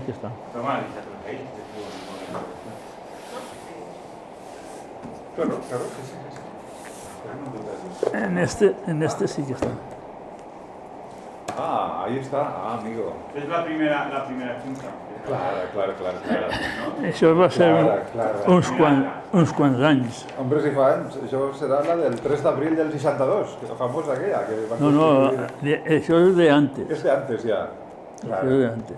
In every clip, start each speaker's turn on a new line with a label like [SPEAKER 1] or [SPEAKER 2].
[SPEAKER 1] que está.
[SPEAKER 2] Claro, claro, sí.
[SPEAKER 1] En este sí que está.
[SPEAKER 2] Ah, ahí está. Ah, amigo.
[SPEAKER 3] Es la primera junta.
[SPEAKER 2] Claro.
[SPEAKER 1] Això va ser
[SPEAKER 2] Claro.
[SPEAKER 1] uns quants anys.
[SPEAKER 2] Hombre, si fa anys. Això serà la del 3 d'abril del 62, que famosa aquella. Que van
[SPEAKER 1] No,
[SPEAKER 2] construir.
[SPEAKER 1] això és de antes.
[SPEAKER 2] Es de antes ya.
[SPEAKER 1] Això és de antes.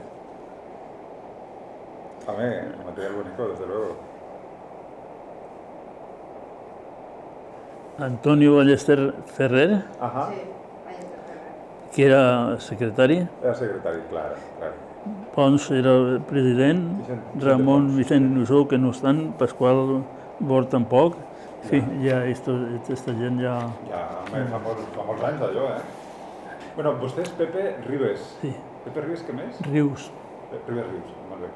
[SPEAKER 2] Material bonito, desde luego.
[SPEAKER 1] Antonio Ballester Ferrer,
[SPEAKER 2] Ajá.
[SPEAKER 4] Sí, Ballester Ferrer.
[SPEAKER 1] que era secretari,
[SPEAKER 2] Era secretari, claro.
[SPEAKER 1] Pons era el president, Ramon Vicent Nusó, que no estan, Pasqual Bord tampoc. En fi, ja aquesta gent ja...
[SPEAKER 2] Ja, fa molts anys d'allò, Bueno, vostè és Pepe Ribes.
[SPEAKER 1] Sí,
[SPEAKER 2] Pepe Ribes, què més?
[SPEAKER 1] Rius.
[SPEAKER 2] Pepe Ribes, molt bé.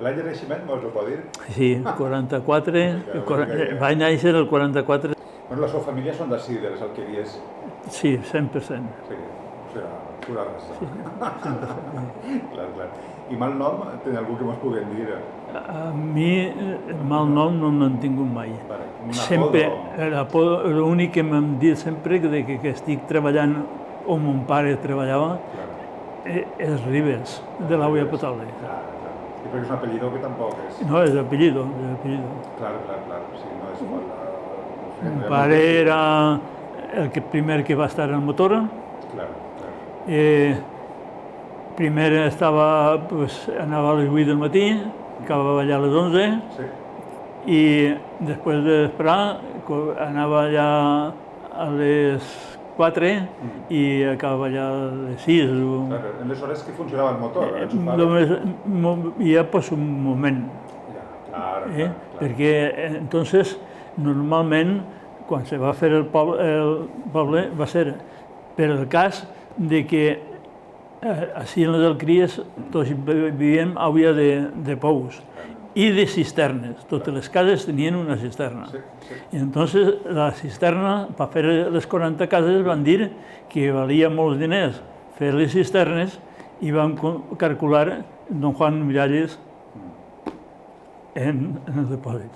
[SPEAKER 2] L'any de naixement, mos ho pot dir?
[SPEAKER 1] Sí, 44, vaig néixer el 44,
[SPEAKER 2] Bueno, la seva família són d'ací, de les Alqueries.
[SPEAKER 1] sí, 100%.
[SPEAKER 2] Sí, o sigui, pura raça. Clar. I mal nom, té algú que mos pugui dir?
[SPEAKER 1] A mi mal nom no n'han tingut mai.
[SPEAKER 2] Vale, un
[SPEAKER 1] Sempre,
[SPEAKER 2] apodo.
[SPEAKER 1] l'únic que m'han dit sempre que estic treballant on mon pare treballava és Ribes, de l'Auia Potable.
[SPEAKER 2] Clar. I perquè és un apellido que tampoc és...
[SPEAKER 1] No, és apellido.
[SPEAKER 2] Clar. Sí, no és igual.
[SPEAKER 1] Mon pare era el primer que va estar en el motor.
[SPEAKER 2] Clar.
[SPEAKER 1] Primer anava a les 8 del matí, acabava allà a les 11,
[SPEAKER 2] Sí.
[SPEAKER 1] i després d'esperar anava allà a les 4 i acabava allà a les 6.
[SPEAKER 2] Clar, en les hores que funcionava el motor,
[SPEAKER 1] Només hi ha un moment,
[SPEAKER 2] Clar.
[SPEAKER 1] perquè entonces normalment quan se va fer el poble va ser per el cas de que així en les Alqueries tots vivíem a Auia de pous i de cisternes. Totes les cases tenien una cisterna. I entonces la cisterna, per fer les 40 cases, van dir que valia molts diners fer les cisternes i van calcular don Juan Miralles en el depòsit.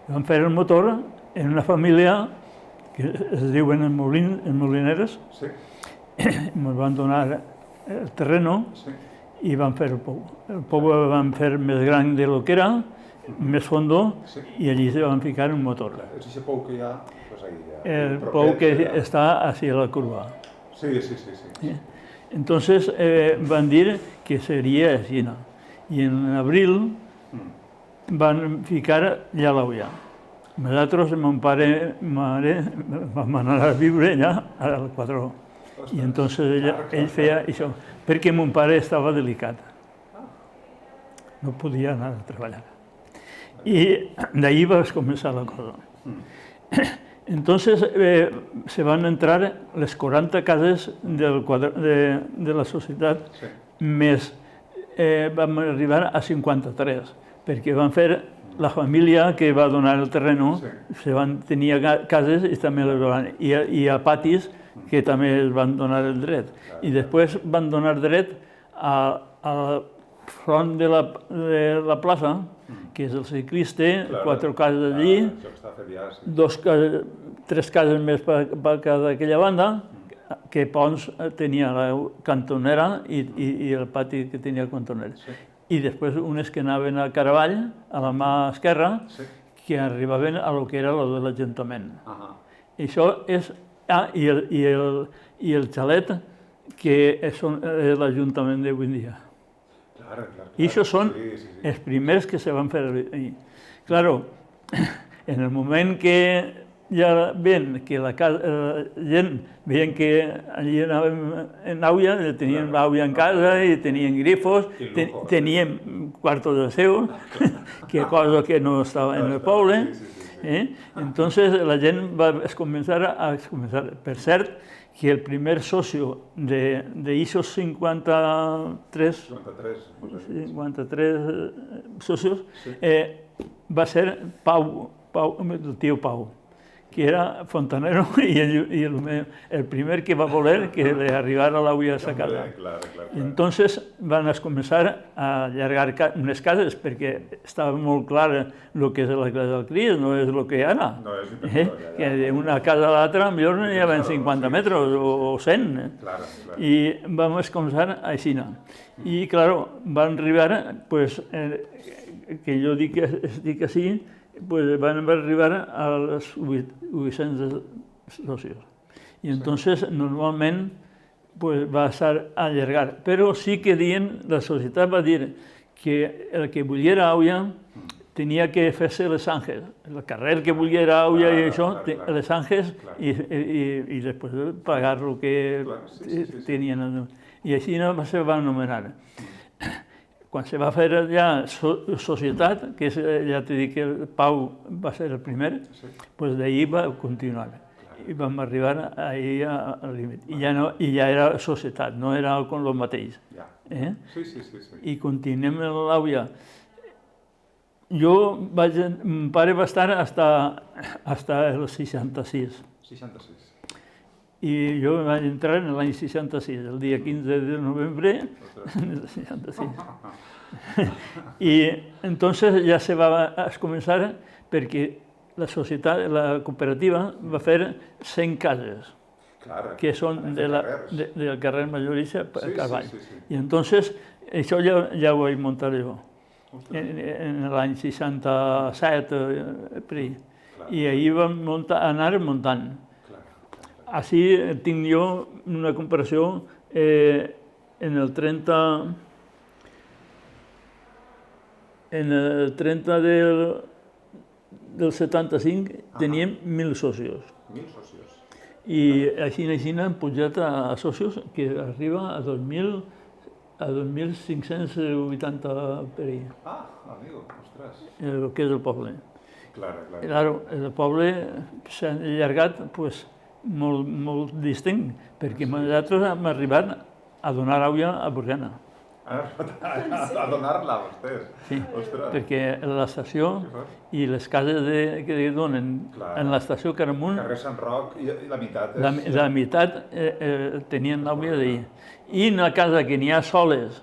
[SPEAKER 1] Van fer el motor en una família que es diuen els Molineres, ens van donar el terreno i van fer el pou. El pou el van fer més gran de lo que era, més fondo, i allí se van ficar un motor.
[SPEAKER 2] És aquest pou que hi ha...
[SPEAKER 1] El pou que està hacia la curva.
[SPEAKER 2] Sí.
[SPEAKER 1] Entonces van dir que seria així. I en abril van ficar allà a l'Auia. Nosaltres, mon pare i mare, vam anar a viure allà al Quadró. I entonces ell feia això, perquè mon pare estava delicat. No podia anar a treballar. I d'ahí va començar la cosa. Entonces se van entrar les 40 cases de la societat, més vam arribar a 53, perquè van fer la família que va donar el terreno, tenia cases i també les van, i a patis que també es van donar el dret. I després van donar dret al front de la plaça, que és el ciclista, 4 cases allí, 3 cases més per cada aquella banda, que Pons tenia la cantonera i el pati que tenia el cantoner. I després unes que anaven a Caravall, a la mà esquerra, que arribaven a lo que era lo de l'Ajuntament. Això és... i el xalet, que és l'Ajuntament d'avui en dia. I això són els primers que se van fer allí. Claro, en el moment que ja ven que la gent veien que allí anàvem en Auia, tenien l'Auia en casa i tenien grifos, tenien quartos de seu, que cosa que no estava en el poble. Entonces la gent va començar a... Per cert, que el primer socio d'eixos 53 socios va ser Pau, el tio Pau, que era fontanero y el primer que va voler que le arribara l'aigua a sa casa. I entonces van a començar a allargar unes cases perquè estava molt clar el que és la casa del Cries, no és el que hi ha ara.
[SPEAKER 2] No és diferent.
[SPEAKER 1] Que d'una casa a l'altra millor n'hi havia 50 metres o 100. I vam començar així. I, clar, van arribar, pues, que jo estic així, pues van arribar a los 800 socios. Y entonces normalment pues, va a estar a allargar. Però sí que la societat va dir que el que volguera aigua tenia que fer-se les Àngels. El carrer que volguera aigua i això, les Àngels, i després pagar el que tenien. I així se va anomenar. Quan se va fer ja societat, que ja t'he dit que el Pau va ser el primer, doncs d'ahir va continuar. I vam arribar ahir al límit. I ja era societat, no era com el mateix. I continuem amb l'aigua. Mon pare va estar fins al 66.
[SPEAKER 2] 66.
[SPEAKER 1] I jo vaig entrar en l'any 66, el dia 15 de novembre del 66. I entonces ja se va començar perquè la societat, la cooperativa, va fer 100 cases, que són del carrer Majorissa a Cavall. I entonces això ja ho vaig muntar jo, en l'any 67, per ahí. I ahir vam anar muntant. Així tinc jo una comparació en el 30 del 75 teníem 1.000 socios.
[SPEAKER 2] 1.000 socios.
[SPEAKER 1] I així hem pujat a socios que arriba a 2.580 per ahí.
[SPEAKER 2] Amigo, ostres.
[SPEAKER 1] El que és el poble.
[SPEAKER 2] Clar.
[SPEAKER 1] El poble s'ha allargat, pues, molt distint, perquè nosaltres hem arribat a donar aigua a Borriana.
[SPEAKER 2] A donar-la, vostès?
[SPEAKER 1] Sí, perquè l'estació i les cases que donen en l'estació Caramunt...
[SPEAKER 2] Carrer Sant Roc i la meitat és...
[SPEAKER 1] La meitat tenien aigua d'ahir. I una casa que n'hi ha soles,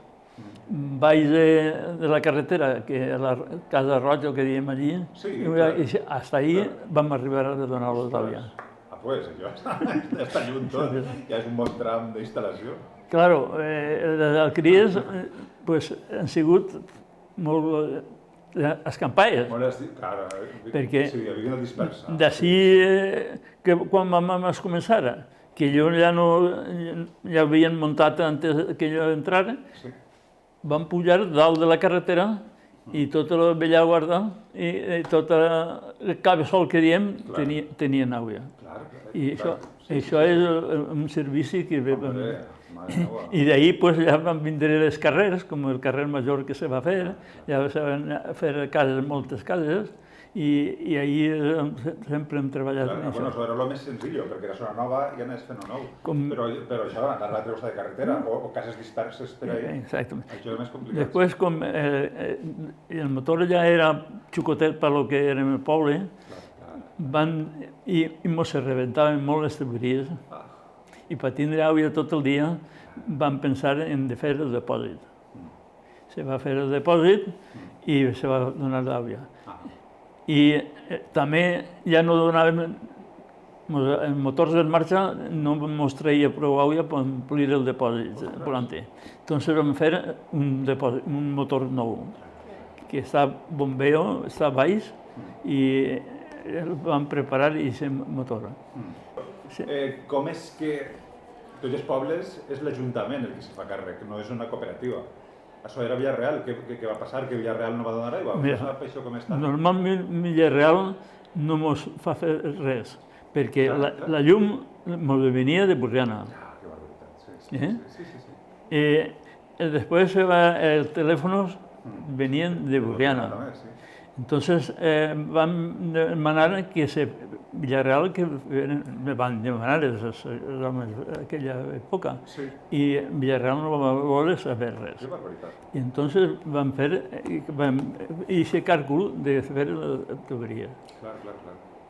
[SPEAKER 1] baix de la carretera, que és la Casa Roja, que diem allí, fins ahir vam arribar a donar-los aigua.
[SPEAKER 2] Pues això està lluny tot, ja és un bon tram d'instal·lació.
[SPEAKER 1] Claro, els Cries han sigut molt escampalles. Perquè d'ací, quan vam començar, que jo ja havien muntat antes que jo entrara, vam pujar dalt de la carretera i tota la vella guarda i tot el cabeçol que diem tenien aigua. I això és un servici que vam... I d'ahir ja van vindre les carreres, com el carrer Major que se va fer, ja se van fer moltes cases, i ahir sempre hem treballat en això.
[SPEAKER 2] Bueno, això era el més senzill, perquè era zona nova i anés fent nou. Però això, anar a l'altre costat de carretera o cases disperses per ahí, això és més complicat.
[SPEAKER 1] Després, com el motor ja era xucotet per lo que era el poble, i mos se rebentaven molt les tuberies. I per tindre aigua tot el dia vam pensar en fer el depòsit. Se va fer el depòsit i se va donar l'aigua. I també ja no donàvem, els motors en marxa no ens treia prou aigua per omplir el depòsit volanter. Entonces vam fer un motor nou, que està bombeo, està baix, i vam preparar aquest motor.
[SPEAKER 2] Com és que tots els pobles és l'Ajuntament el que se fa càrrec, no és una cooperativa? Això era Villarreal, què va passar? Que Villarreal no va donar aigua?
[SPEAKER 1] Normalment Villarreal no ens fa fer res, perquè la llum ens venia de Borriana. Després els telèfons venien de Borriana. Entonces vam demanar que Villarreal, que me van demanar els homes d'aquella època, i Villarreal no va voler saber res. I entonces vam fer aquest càlcul de fer la tuberia.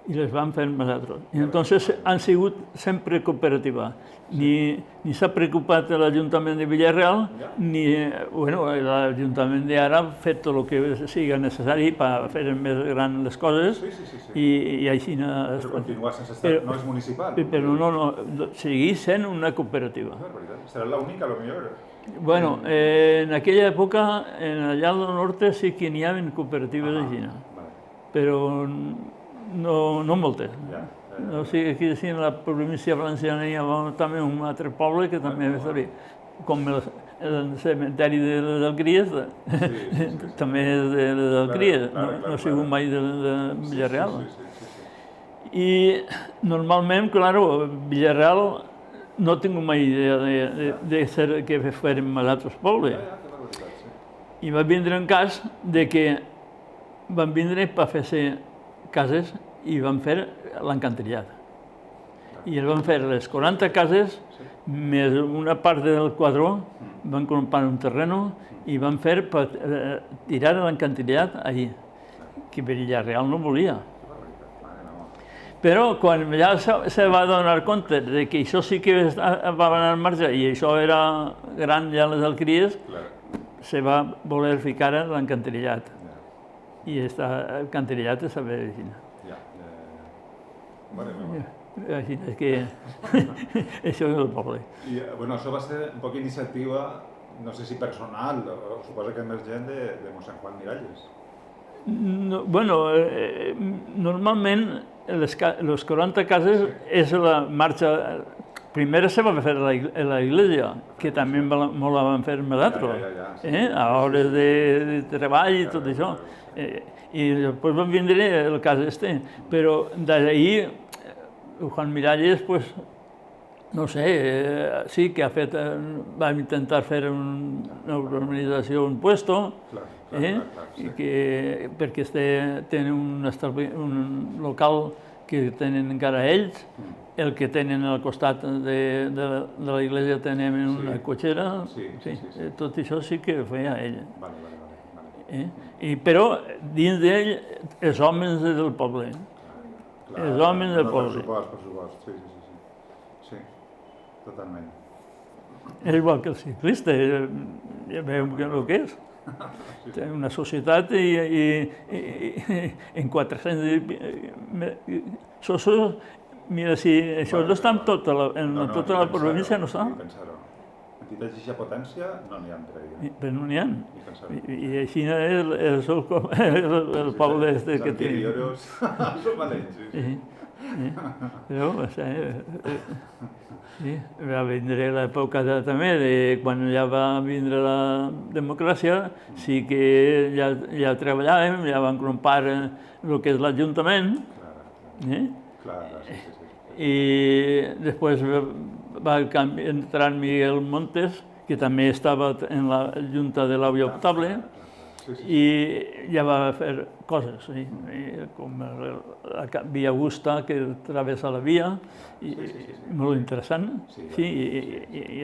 [SPEAKER 1] i les vam fer nosaltres. I entonces han sigut sempre cooperativa. Ni s'ha preocupat l'Ajuntament de Villarreal, ni l'Ajuntament d'ara ha fet tot el que sigui necessari per fer més grans les coses i així...
[SPEAKER 2] Però continua sense estar... No és municipal.
[SPEAKER 1] Però no, segueix sent una cooperativa.
[SPEAKER 2] Serà l'única, potser?
[SPEAKER 1] Bueno, en aquella època, allà al nord sí que n'hi havia cooperatives de Gina, però no moltes. O sigui, aquí en la província valenciana hi ha també un altre poble que també és servir, com el cementeri de les Alcries, també és de les Alcries, no ha sigut mai de Villarreal. I normalment, clar, Villarreal no tinc mai idea de ser que fèrem els altres pobles. I va vindre un cas de que van vindre per fer-se cases i van fer l'encantillat. I van fer les 40 cases, més una part del quadró, van comprar un terreno i van fer per tirar l'encantillat allí, que Villarreal no volia. Però quan ja se va donar compte de que això sí que va anar en marxa i això era gran ja les alcries, se va voler ficar l'encantillat. I aquest encantillat és a Medicina. Així és que això és el poble.
[SPEAKER 2] I això va ser un poc iniciativa, no sé si personal, o suposo que més gent de mossèn Juan Miralles.
[SPEAKER 1] Normalment les 40 cases és la marxa... Primera se va fer a la iglesia, que també molt la van fer nosaltres, a hores de treball i tot això. I després va vindre el cas este, però d'ahir Juan Miralles, no sé, sí que va intentar fer una urbanització, un puesto, perquè tenen un local que tenen encara ells, el que tenen al costat de la iglesia tenen una cotxera, tot això sí que ho feia ell. Però dins d'ell, els homes del poble. Els homes del poble.
[SPEAKER 2] Per supost, sí, totalment.
[SPEAKER 1] És igual que el ciclista, ja veiem el que és. Té una societat i en 400... Mira, si això no està en tota la província, no està.
[SPEAKER 2] Entitats d'aquesta potència no n'hi ha entre elles.
[SPEAKER 1] Però no n'hi ha. I així és el poble que tenim.
[SPEAKER 2] Adquiridoros són valents, sí.
[SPEAKER 1] Però, va vindre l'època també, quan ja va vindre la democràcia, sí que ja treballàvem, ja van comprar el que és l'Ajuntament. I després va entrar Miguel Montes, que també estava en la Junta de l'Aigua Potable, i ja va fer coses, com la Via Augusta, que travessa la via, molt interessant. I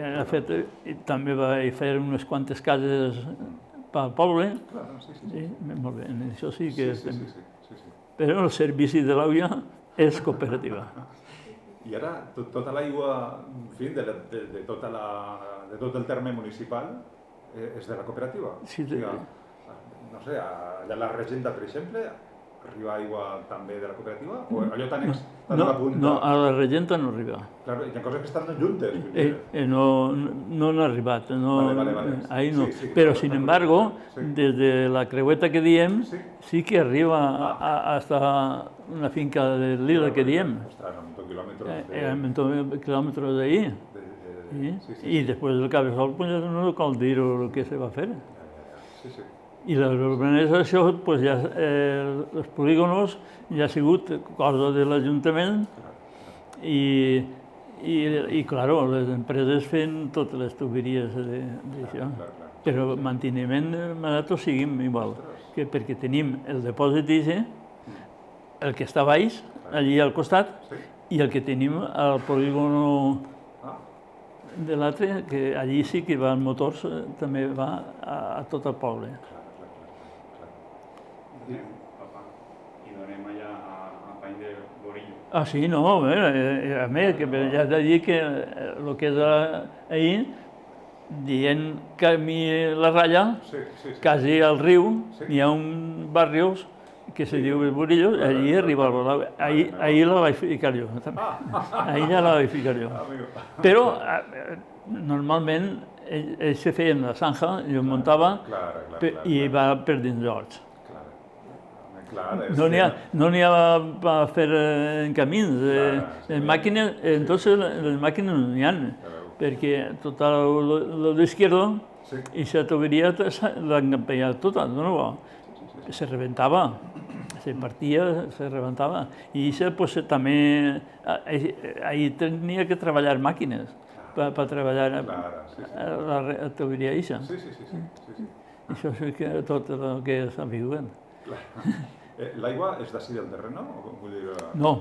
[SPEAKER 1] també va fer unes quantes cases pel poble. Molt bé, això sí que estem. Però el servici de l'aigua és cooperativa.
[SPEAKER 2] I ara, tota l'aigua, en fi, de tot el terme municipal és de la cooperativa?
[SPEAKER 1] Sí.
[SPEAKER 2] No sé, allà a la Regenta, per exemple, arriba aigua també de la cooperativa? O allò tan a la punta?
[SPEAKER 1] No, a la Regenta no arriba.
[SPEAKER 2] Claro, hi ha coses que estan juntes.
[SPEAKER 1] No han arribat, ahí no. Però, sin embargo, des de la creueta que diem, sí que arriba hasta una finca de Lila que diem.
[SPEAKER 2] Ostres, a 20 quilòmetres.
[SPEAKER 1] A 20 quilòmetres d'ahí. I després del Cabeçol, no cal dir el que se va fer. I la urbanització, ja els polígonos, ja ha sigut cosa de l'Ajuntament i, clar, les empreses fent totes les tuberies d'això. Però manteniment nosaltres seguim igual, perquè tenim el depòsit d'Ixe, el que està baix, allí al costat, i el que tenim al polígono de l'altre, que allí sí que van motors, també va a tot el poble.
[SPEAKER 3] I donem allà a l'any de Borillo.
[SPEAKER 1] Ah, sí, no, a més, que ja t'he dit que el que és ahir, dient camí la ratlla, quasi al riu, hi ha un barri que se diu Borillo, allí arriba al Palau. Ahir la vaig ficar jo, també. Ahir ja la vaig ficar jo. Però, normalment, ells se feien la zanja, jo muntava i va per dins l'hort. No n'hi ha per fer en camins. Les màquines, entonces les màquines no n'hi ha, perquè tot el d'izquierdo i la tuberia l'han empellat tota, de nou. Se reventava, se partia, se reventava. I això pues, també, ahí tenia que treballar màquines per treballar la tuberia eixa. Això és tot el que s'ha vigut.
[SPEAKER 2] L'aigua és d'ací del terreno?
[SPEAKER 1] No.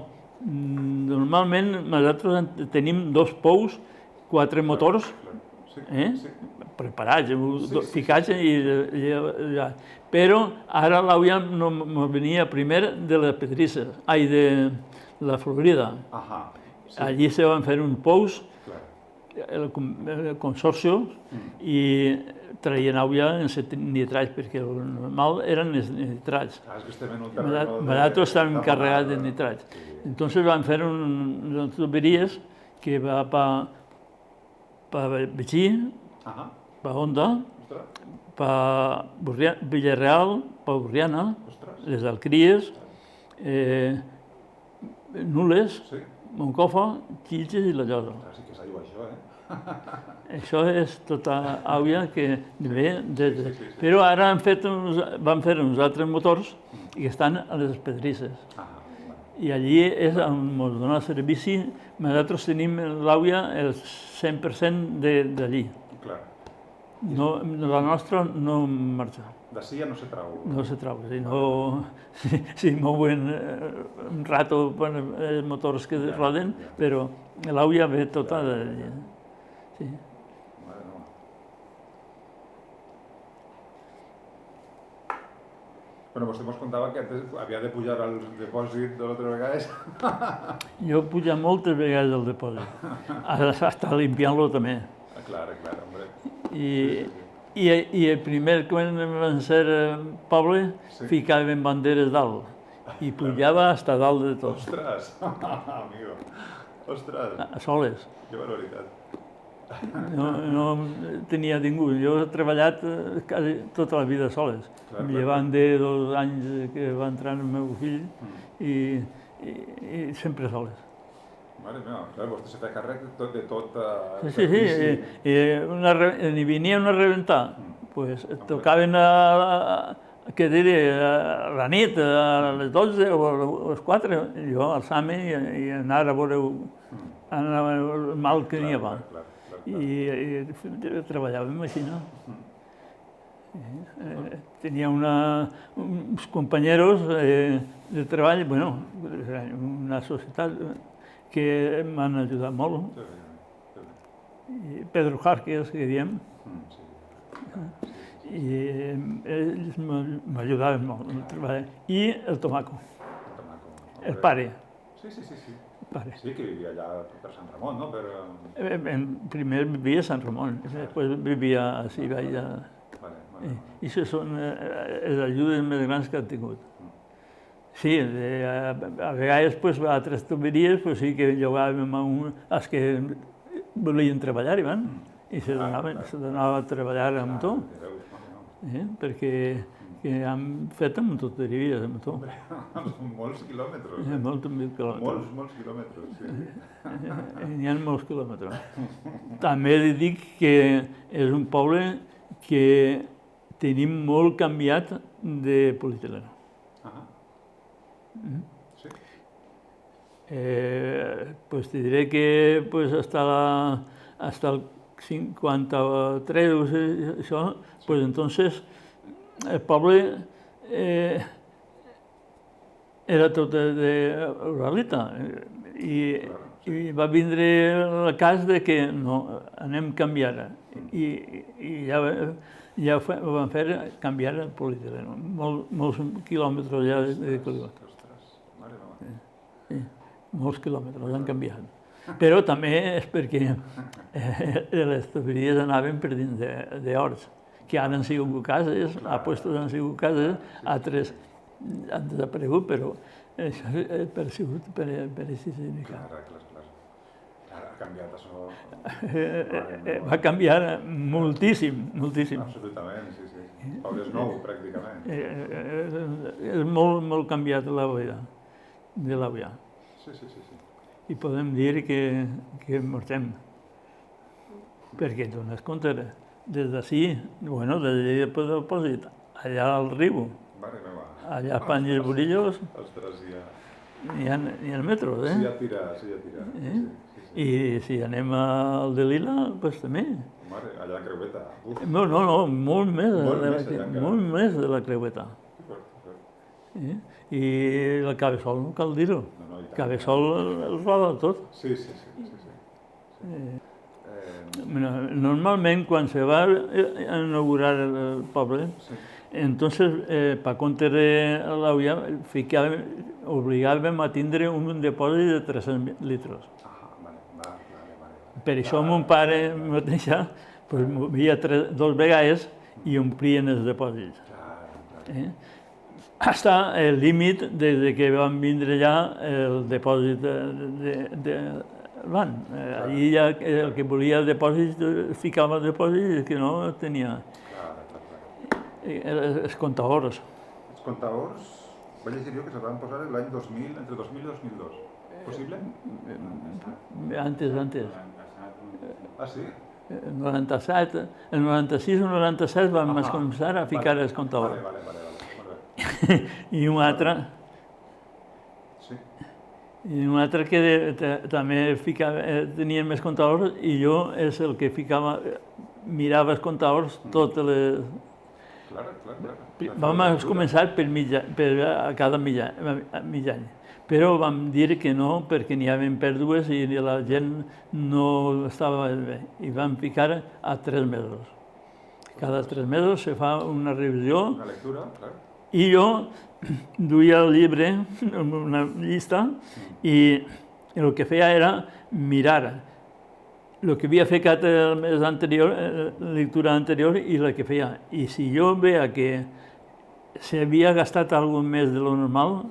[SPEAKER 1] Normalment nosaltres tenim 2 pous, 4 motors preparats, ficats però ara l'aigua ens venia primer de les Pedrisses, de la Florida. Allí se van fer uns pous, el consorci, i traien aigua en nitrats, perquè el normal eren els nitrats. Nosaltres estàvem carregats de nitrats. Entonces van fer unes tuberies que va per Betxí, per Onda, per Villarreal, per Borriana, les Alcries, Nules, Moncofa, Xilxes i la Llosa.
[SPEAKER 2] Sí que és aigua, això,
[SPEAKER 1] Això és tota aigua que ve des de... Però ara van fer uns altres motors que estan a les Pedrisses. I allí és on ens dona servici. Nosaltres tenim l'aigua el 100% d'allí. La nostra no marxa.
[SPEAKER 2] D'ací ja no se trau.
[SPEAKER 1] No se trau. Si mouen un rato els motors que roden, però l'aigua ve tota d'allí. Sí.
[SPEAKER 2] Bueno, vostè ens contava que havia de pujar al depòsit de l'altra vegada.
[SPEAKER 1] Jo he pujat moltes vegades al depòsit, hasta limpiant-lo també.
[SPEAKER 2] Clar, hombre.
[SPEAKER 1] I el primer, quan vam ser poble, ficaven banderes dalt i pujava hasta dalt de tot.
[SPEAKER 2] Ostres, amigo, ostres.
[SPEAKER 1] A soles.
[SPEAKER 2] Que barbaritat.
[SPEAKER 1] No tenia ningú. Jo he treballat quasi tota la vida soles. Llevant de 2 anys que va entrar el meu fill i sempre soles.
[SPEAKER 2] Mare meva, clar, vostè se feia càrrec de tot...
[SPEAKER 1] Sí, n'hi venien a rebentar. Pues tocaven què diré, a la nit, a les 12 o a les 4, jo alçar-me i anar a veure el mal que n'hi havia. I treballàvem així, no? Tenia uns companyeros de treball, bueno, una societat que m'han ajudat molt. Pedro Jarques, que diem. I ells m'ajudaven molt a treballar. I el Tomaco, el pare.
[SPEAKER 2] Sí, que vivia allà per Sant Ramon, no?
[SPEAKER 1] Primer vivia a Sant Ramon, després vivia a Sivalla. I això són les ajudes més grans que han tingut. Sí, a vegades a altres tuberies sí que llogàvem als que volien treballar i se donava a treballar amb tot, perquè han fet amb tuberies, amb tot.
[SPEAKER 2] Molts quilòmetres.
[SPEAKER 1] Molts quilòmetres.
[SPEAKER 2] Molts quilòmetres, sí.
[SPEAKER 1] N'hi ha molts quilòmetres. També dic que és un poble que tenim molt canviat de polietileno. Pues te diré que hasta el 53, això, pues entonces el poble era tot d'Uralita i va vindre el cas de que no, anem a canviar i ja ho van fer canviar el polietileno, molts quilòmetres ja de quilòmetres. molts quilòmetres han canviat. Però també és perquè les tuberies anaven per dins d'horts, que ara han sigut cases, a puestos han sigut cases, altres han desaparegut, però això ha sigut per aquest significat.
[SPEAKER 2] Clar. Ha canviat això.
[SPEAKER 1] Va canviar moltíssim.
[SPEAKER 2] Absolutament, sí. Poble és nou, pràcticament.
[SPEAKER 1] És molt canviat la vida de l'Auià.
[SPEAKER 2] Sí.
[SPEAKER 1] I podem dir que mortem. Perquè dones compte, des d'ací, des de depòsit, allà al riu,
[SPEAKER 2] Mare meva.
[SPEAKER 1] allà a Panys Burillos,
[SPEAKER 2] Ostres, ja.
[SPEAKER 1] hi ha metros,
[SPEAKER 2] Sí, ja tira. Sí.
[SPEAKER 1] I si anem al de Lila, doncs també.
[SPEAKER 2] Mare, allà a Creueta. Uf,
[SPEAKER 1] No, molt més, molt més de la Creueta. I el Cabeçol, no cal dir-ho.
[SPEAKER 2] No, i tant.
[SPEAKER 1] Cabeçol el roda tot.
[SPEAKER 2] Sí.
[SPEAKER 1] Normalment, quan se va inaugurar el poble, entonces, para compte de l'Auià, obligàvem a tindre un depòsit de 300 litres.
[SPEAKER 2] Vale.
[SPEAKER 1] Per això mon pare mateixa movia 2 vegades i omplien els depòsits. Hasta el límit des que van vindre ja el depòsit de van. Allí ja el que volia depòsits ficava depòsits i el que no tenia. Els comptadors.
[SPEAKER 2] Els comptadors, vaig llegir jo que se van posar l'any 2000, entre 2000 i 2002. Possible?
[SPEAKER 1] Antes.
[SPEAKER 2] Ah, sí?
[SPEAKER 1] El 97, el 96 o el 97 vam començar a ficar els comptadors.
[SPEAKER 2] Vale.
[SPEAKER 1] I un altre...
[SPEAKER 2] Sí.
[SPEAKER 1] I un altre que també tenia més comptadors i jo és el que ficava, mirava els comptadors totes les...
[SPEAKER 2] Clar.
[SPEAKER 1] Vam començar a cada mig any, però vam dir que no perquè n'hi havia pèrdues i la gent no estava bé i vam ficar a 3 mesos. Cada 3 mesos se fa una revisió.
[SPEAKER 2] Una lectura, clar.
[SPEAKER 1] I jo duia el llibre, una llista, i el que feia era mirar el que havia ficat el mes anterior, la lectura anterior i la que feia. I si jo veia que s'havia gastat alguna més de lo normal,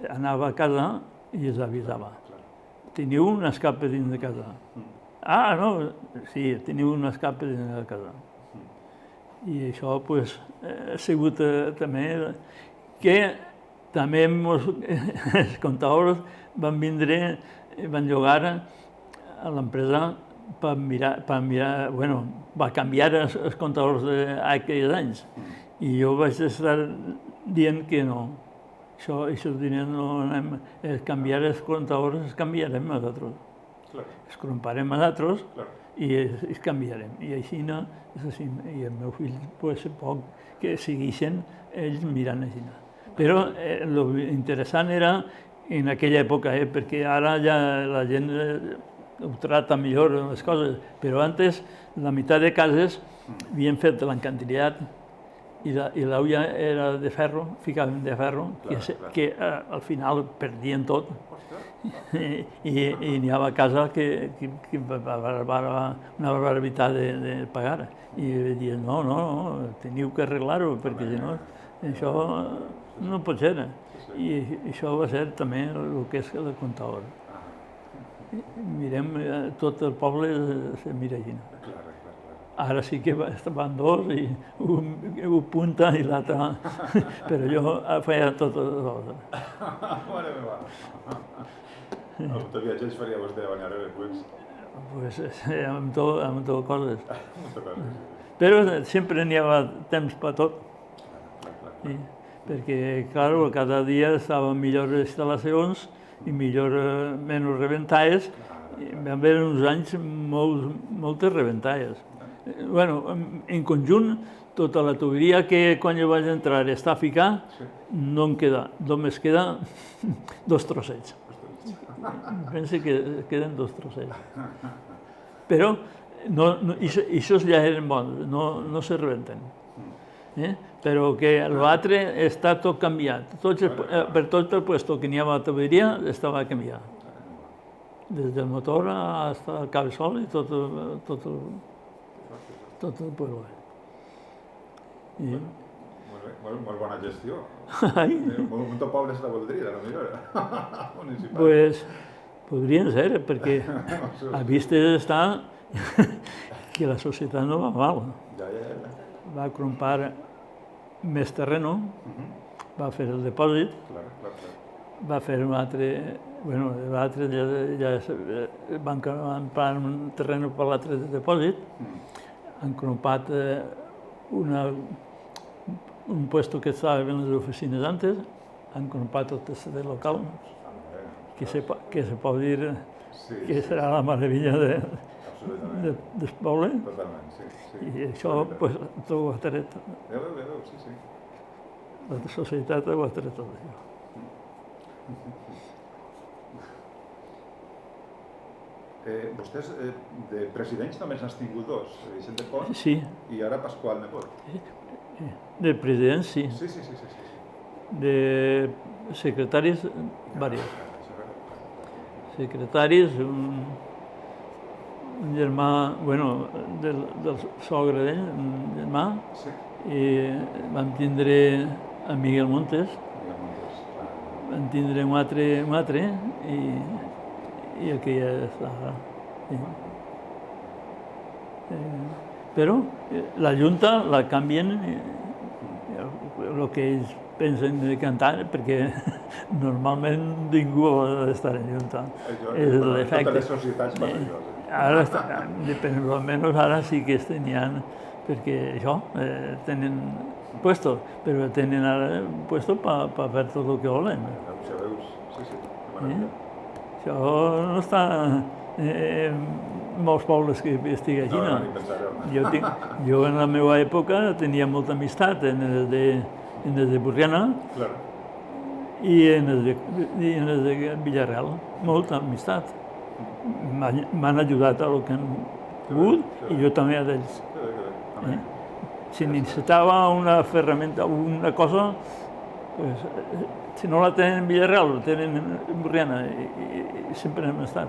[SPEAKER 1] anava a casa i els avisava. Teniu un escape dins de casa. Ah, no, sí, teniu un escape dins de casa. I això ha sigut també que també els comptadors van vindre, van llogar a l'empresa per mirar, va canviar els comptadors d'aquells anys. I jo vaig estar dient que no. Això diners no anem a canviar els comptadors, els canviarem nosaltres. Els comprarem nosaltres i els canviarem. I així no, i el meu fill, poc que segueixen ells mirant així. Però l'interessant era en aquella època, perquè ara ja la gent ho trata millor les coses, però antes la meitat de cases havien fet l'encantillat i l'Auià era de ferro, ficaven de ferro, que al final perdien tot. I n'hi havia casa que una barbaritat de pagar. I diuen, no, teniu que arreglar-ho, perquè si no, això no pot ser. I això va ser també el que és el comptador. Mirem, tot el poble se mira així. Ara sí que van 2 i un punta i l'altre, però jo feia totes les coses.
[SPEAKER 2] Mare meva. Tot viatge faria vostè a Banyaré després?
[SPEAKER 1] Pues amb tot coses. Però sempre n'hi havia temps per tot. Perquè, clar, cada dia estaven millors instal·lacions i menys reventades. Va haver uns anys moltes reventades. En conjunt, tota la tuberia que quan jo vaig entrar està a ficar, no en queda, només queda 2 trossets. Penso que queden 2 trossets. Però aquests ja eren bons, no se rebenten. Però que l'altre està tot canviat. Per tot el lloc que n'hi havia tuberia estava canviat. desde el motor hasta el cabeçol y todo el pueblo. I...
[SPEAKER 2] Molt bona gestió.
[SPEAKER 1] Ai.
[SPEAKER 2] Molts pobles la voldrien, a la millor. Municipal.
[SPEAKER 1] Pues podrien ser, perquè a vistes està que la societat no va mal.
[SPEAKER 2] Ja.
[SPEAKER 1] Va comprar més terreno, va fer el depòsit,
[SPEAKER 2] Clar.
[SPEAKER 1] va fer un altre... Bueno, l'altre ja van comprar un terreno per l'altre depòsit, han comprat un puesto que estava en les oficines antes, han comprat el tercer local, que se pot dir que serà la meravella del poble.
[SPEAKER 2] Totalment, sí.
[SPEAKER 1] I això, pues, ho ha tret.
[SPEAKER 2] Veu, sí.
[SPEAKER 1] La societat ho ha tret tot això.
[SPEAKER 2] Vostès, de presidents només n'has tingut dos, Vicente Pons
[SPEAKER 1] Sí.
[SPEAKER 2] I ara Pasqual Nebot.
[SPEAKER 1] De presidents, sí.
[SPEAKER 2] Sí.
[SPEAKER 1] De secretaris, diversos. Secretaris, un germà, bueno, del sogre d'ell, un germà,
[SPEAKER 2] Sí.
[SPEAKER 1] i vam tindre a Miguel Montes, vam tindre un altre i el que ja està. Sí. Però la Junta la canvien el que ells pensen de cantar, perquè normalment ningú ha d'estar en Junta. És l'efecte.
[SPEAKER 2] Totes les societats fan això.
[SPEAKER 1] Ara, almenys ara sí que es tenien, perquè això, tenen puestos, però tenen ara puestos per fer tot el que volen.
[SPEAKER 2] Ja veus, sí.
[SPEAKER 1] Això no està en molts pobles que estigui així.
[SPEAKER 2] No, ni pensar-ho.
[SPEAKER 1] Jo en la meva època tenia molta amistat en els de Borriana i en els de Villarreal, molta amistat. M'han ajudat a el que han pogut i jo també a d'ells. Si necessitava una ferramenta o una cosa, pues, si no la tenen en Villarreal, la tenen en Borriana i sempre hem estat.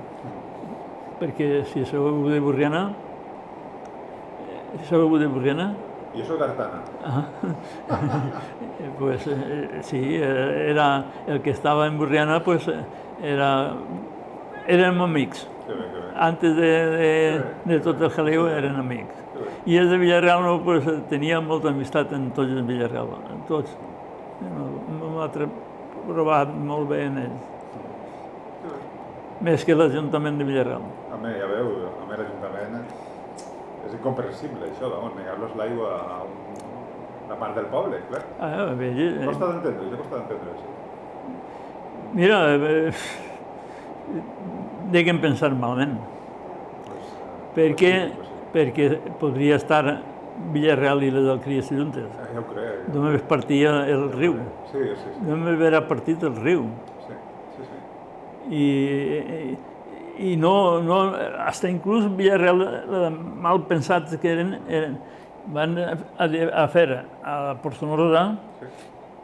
[SPEAKER 1] Perquè si sou de Borriana,
[SPEAKER 2] I això d'Artana?
[SPEAKER 1] Pues sí, era el que estava en Borriana, pues érem amics. Antes de tot el jaleo eren amics. I els de Villarreal no, pues, tenia molta amistat en tots els Villarreal, en tots. M'ha trobat molt bé en ells. Més que l'Ajuntament de Villarreal.
[SPEAKER 2] Home, ja veu, l'Ajuntament és incomprensible, això, negar-los l'aigua a una part del poble, clar. Costa d'entendre, això.
[SPEAKER 1] Mira, deguem pensar malament. Perquè podria estar Villarreal i les alcries juntes.
[SPEAKER 2] Ja ho crec.
[SPEAKER 1] Només partia el riu.
[SPEAKER 2] Sí.
[SPEAKER 1] Només haver partit el riu. I no, hasta inclús Villarreal, mal pensats que eren, van a fer a Portonorosa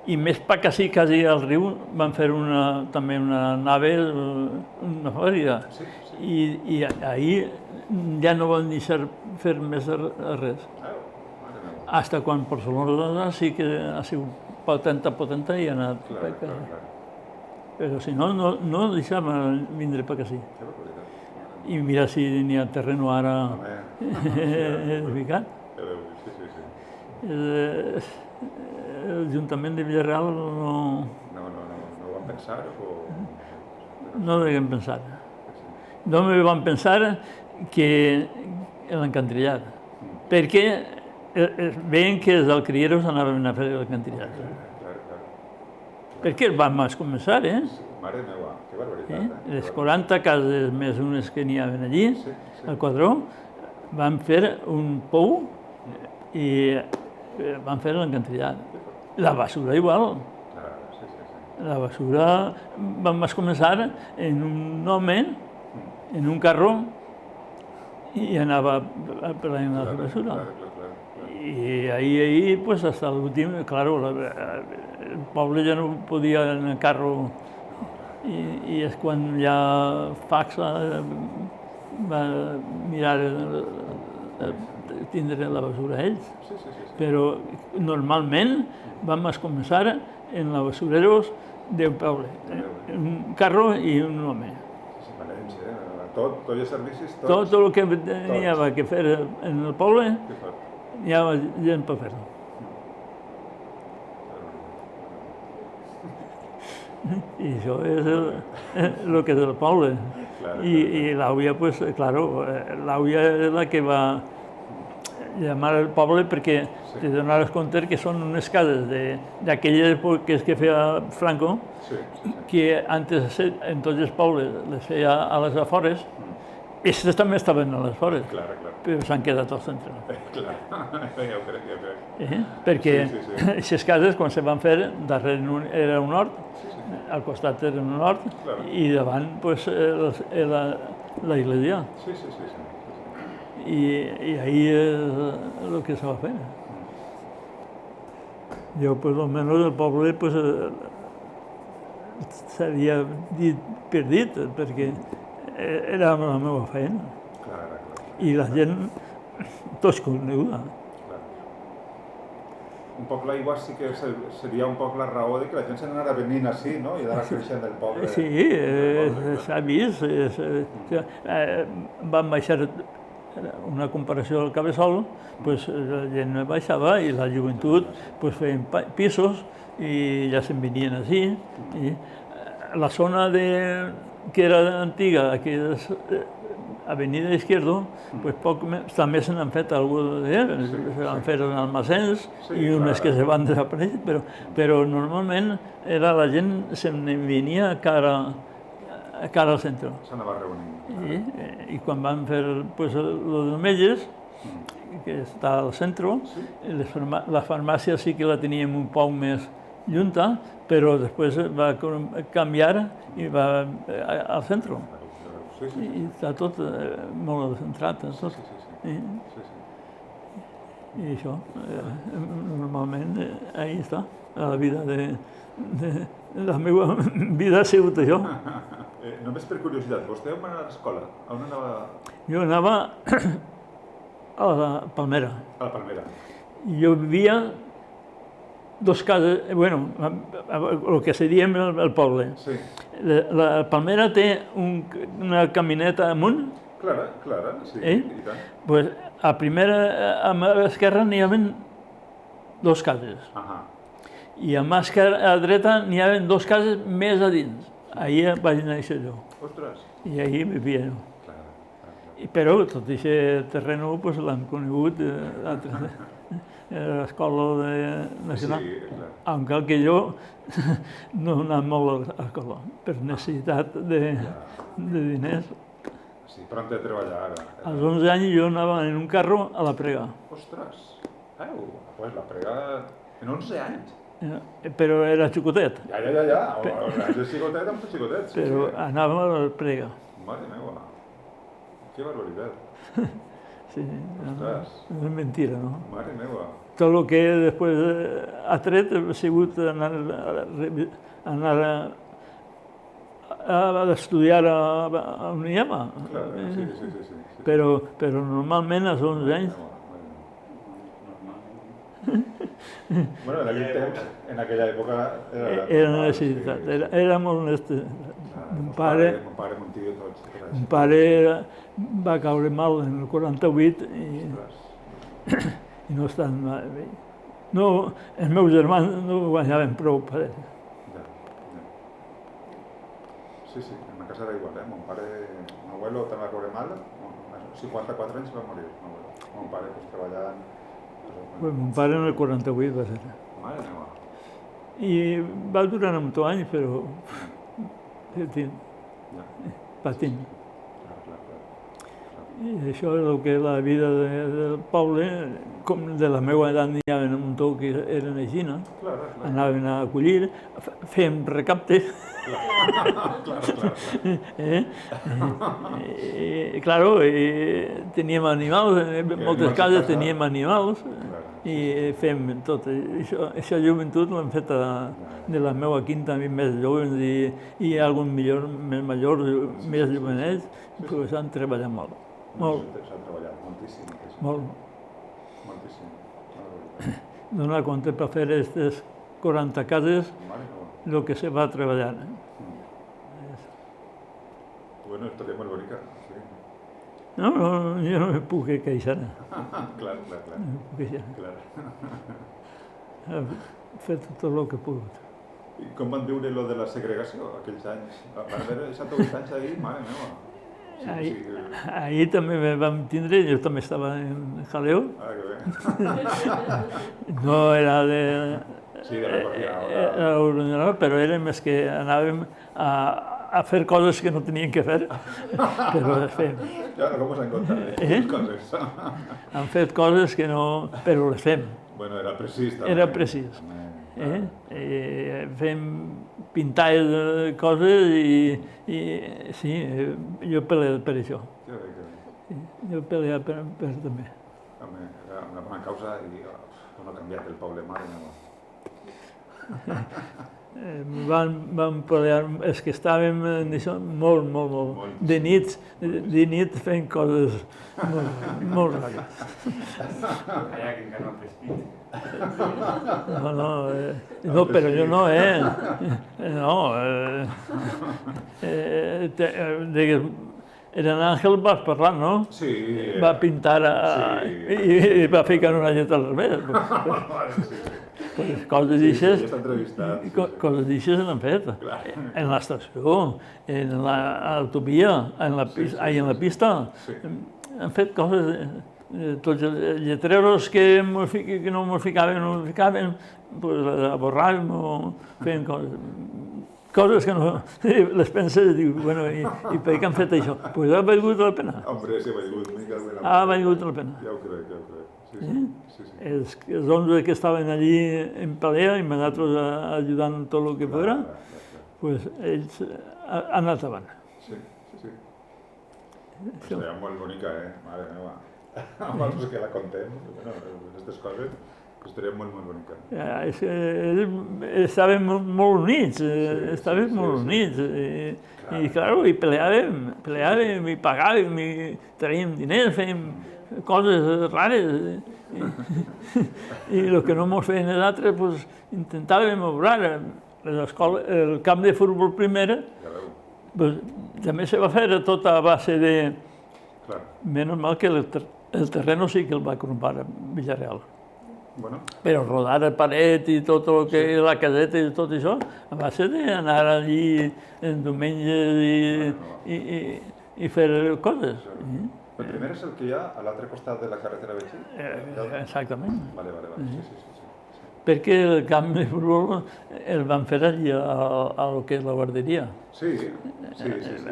[SPEAKER 1] i més pa quasi al riu van fer també una nave, una fàbrica. I ahir ja no van deixar fer més res. Hasta quan Portonorosa sí que ha sigut potenta i ha anat per casa. Però si no, no deixaven vindre per aquí. I mira si n'hi ha terreno ara edificat. L'Ajuntament de Villarreal no...
[SPEAKER 2] No ho van pensar o...?
[SPEAKER 1] No deguem pensar. No me van pensar que en l'encantrillat. Perquè veien que els alcrieros anaven a fer l'encantrillat. Perquè vam començar,
[SPEAKER 2] Mare meva, que barbaritat.
[SPEAKER 1] Les 40 cases més unes que n'hi havia allí, al Quadró, van fer un pou i van fer l'encantrillat. La basura igual. La basura vam començar en un home, en un carro, i anava prenent la basura. I ahir, pues, hasta l'últim, claro, el poble ja no podia en el carro I és quan ja Fax va mirar tindre la basura ells. Però normalment vam començar en els basureros d'un poble, un carro i un home.
[SPEAKER 2] València, tot i els servicis,
[SPEAKER 1] Tot el que tenia que fer en el poble, hi havia gent per fer-ho. I això és el que és el poble. I l'àvia, pues, claro, l'àvia és la que va llamar al poble perquè te donaves compte que són unes cases d'aquelles èpoques que feia Franco, que antes en tots els pobles les feia a les afores, i aquestes també estaven a les afores, però s'han quedat al centre.
[SPEAKER 2] Clar, ja ho crec.
[SPEAKER 1] Perquè aquestes cases, quan se van fer, darrere era un hort, al costat era un hort, i davant la iglesia. I ahí és el que se va fer. Jo, pues, almenys el poble, pues, s'havia dit perdit, perquè era la meva feina. I la gent, tots coneguda.
[SPEAKER 2] Un poc l'aigua sí que seria un poc la raó de que la gent se n'anara venint així, no? I d'anar creixent del poble.
[SPEAKER 1] Sí, s'ha vist. Van baixar una comparació al Cabeçol, pues, la gent baixava i la joventut pues, feien pisos i ja se'n venien així. I la zona que era antiga, que és Avenida Izquierdo, pues, també se n'han fet alguns d'ells, se van fer almacens i unes que se van desaparèixer, però normalment la gent se'n venia cara al centre.
[SPEAKER 2] S'anava reunint.
[SPEAKER 1] I quan van fer pues, los Melles, que està al centre, la farmàcia sí que la teníem un poc més junta, però després va canviar i va al centre. I està tot molt centrat. I això, normalment, ahí està, la vida la meva vida ha sigut això.
[SPEAKER 2] Només per curiositat, vostè on va anar a l'escola? On anava?
[SPEAKER 1] Jo anava a la Palmera.
[SPEAKER 2] A la Palmera.
[SPEAKER 1] Jo vivia dos cases, bueno, el que seria el poble.
[SPEAKER 2] Sí.
[SPEAKER 1] La Palmera té una camineta amunt.
[SPEAKER 2] Clara, sí, i tant.
[SPEAKER 1] Pues a l'esquerra n'hi havia dos cases. I a mà dreta n'hi havia dos cases més a dins. Ahir vaig néixer jo.
[SPEAKER 2] Ostres!
[SPEAKER 1] I ahir vivia jo. Però tot aquest terreno l'hem conegut a l'escola nacional. Encara que jo no he anat molt a l'escola, per necessitat de diners.
[SPEAKER 2] Sí, però hem de treballar ara.
[SPEAKER 1] Als 11 anys jo anava en un carro a la Prega.
[SPEAKER 2] Ostres! Pues la Prega en 11 anys.
[SPEAKER 1] Però era xicotet.
[SPEAKER 2] Ja. Anys de xicotet amb xicotet.
[SPEAKER 1] Però anàvem a la Prega.
[SPEAKER 2] Mare meva. Que barbaritat.
[SPEAKER 1] Sí, és mentira, no?
[SPEAKER 2] Mare meva.
[SPEAKER 1] Tot el que després ha tret ha sigut anar a estudiar a UNIAMA. Però normalment als 11 anys...
[SPEAKER 2] Bueno, en aquell temps, en aquella època...
[SPEAKER 1] Era necessitat, era molt necessitat. Mon pare va caure mal en el 48 i no estan bé. No, els meus germans no guanyaven prou per ell.
[SPEAKER 2] Sí, en la casa era igual, Mon pare, mon abuelo també va caure mal, a 54 anys va morir. Mon pare treballant...
[SPEAKER 1] Mon pare en el 48 va ser.
[SPEAKER 2] Mare meva.
[SPEAKER 1] I va durar molts anys, però... patint. I això és el que la vida del poble, com de la meva edat n'hi havia un muntó que eren així, no? Anaven a acollir, fèiem recapte. Claro, teníem animals, en moltes cases teníem animals i fem tot. Això joventut l'hem fet de la meva quinta, més joves i algun millor, més majors, més jovenets, pues han treballat molt. Molt.
[SPEAKER 2] S'ha treballat moltíssim.
[SPEAKER 1] Molt.
[SPEAKER 2] Moltíssim.
[SPEAKER 1] Donar compte per fer aquestes 40 cases, el que se va treballar.
[SPEAKER 2] Bueno, estaria molt bonica. Sí.
[SPEAKER 1] No, jo no me puc queixar.
[SPEAKER 2] Clar.
[SPEAKER 1] No me puc queixar.
[SPEAKER 2] Clar.
[SPEAKER 1] He fet tot el que he pogut.
[SPEAKER 2] I com van viure lo de la segregació aquells anys? Van haver 7 o 8 anys ahir, mare meva.
[SPEAKER 1] Ahir també vam tindre, jo també estava en jaleo.
[SPEAKER 2] Que bé.
[SPEAKER 1] No era de...
[SPEAKER 2] Sí, de
[SPEAKER 1] l'ordinador, però era més que anàvem a fer coses que no tenien que fer, però les fem.
[SPEAKER 2] Claro, com us han contat les coses?
[SPEAKER 1] Han fet coses que no... però les fem.
[SPEAKER 2] Bueno, era precís també.
[SPEAKER 1] Era precís. Fem pintar coses i sí, jo he peleat per això.
[SPEAKER 2] Que bé.
[SPEAKER 1] Jo he peleat per també.
[SPEAKER 2] Home, era una bona causa i no ha canviat el poble mare meva.
[SPEAKER 1] Vam pelear, és que estàvem molt. De nit fent coses molt rares.
[SPEAKER 3] Allà que encara no ha prestit.
[SPEAKER 1] No, però jo no, en Àngel vas parlar, no?
[SPEAKER 2] Sí.
[SPEAKER 1] Va pintar i va ficar una lletra al revés. Coses d'aixes s'han fet. En l'estació, en l'autovia, en la pista. Han fet coses... Tots els lletreros que no mos ficaven, pues la borràvem o fèiem coses que no... Les penses i dius, bueno, i per què han fet això? Pues ha valgut la pena.
[SPEAKER 2] Hombre, sí, ha valgut.
[SPEAKER 1] Ha valgut la pena.
[SPEAKER 2] Ja ho crec. Sí.
[SPEAKER 1] Els 11 que estaven allí en pelea i nosaltres ajudant tot el que fos, pues ells han anat avant.
[SPEAKER 2] Sí. Estaria molt bonica, mare meva. Amb els que la contem, aquestes coses, estaria molt bonica.
[SPEAKER 1] Estàvem molt units, i clar, i peleàvem, i pagàvem, i traiem diners, fèiem coses rares. I el que no mos feien els altres, pues, intentàvem obrar. El camp de futbol primera, pues, també se va fer tot a base de... Menys mal que el terreno sí que el va comprar a Villarreal. Però rodar el paret i tot el que és la caseta i tot això, a base d'anar allí en diumenges i fer coses.
[SPEAKER 2] El primer és el que hi ha a l'altre costat de la carretera Betxí?
[SPEAKER 1] Exactament.
[SPEAKER 2] Vale. Sí.
[SPEAKER 1] Perquè el camp de futbol el van fer allí al que és la guarderia.
[SPEAKER 2] Sí.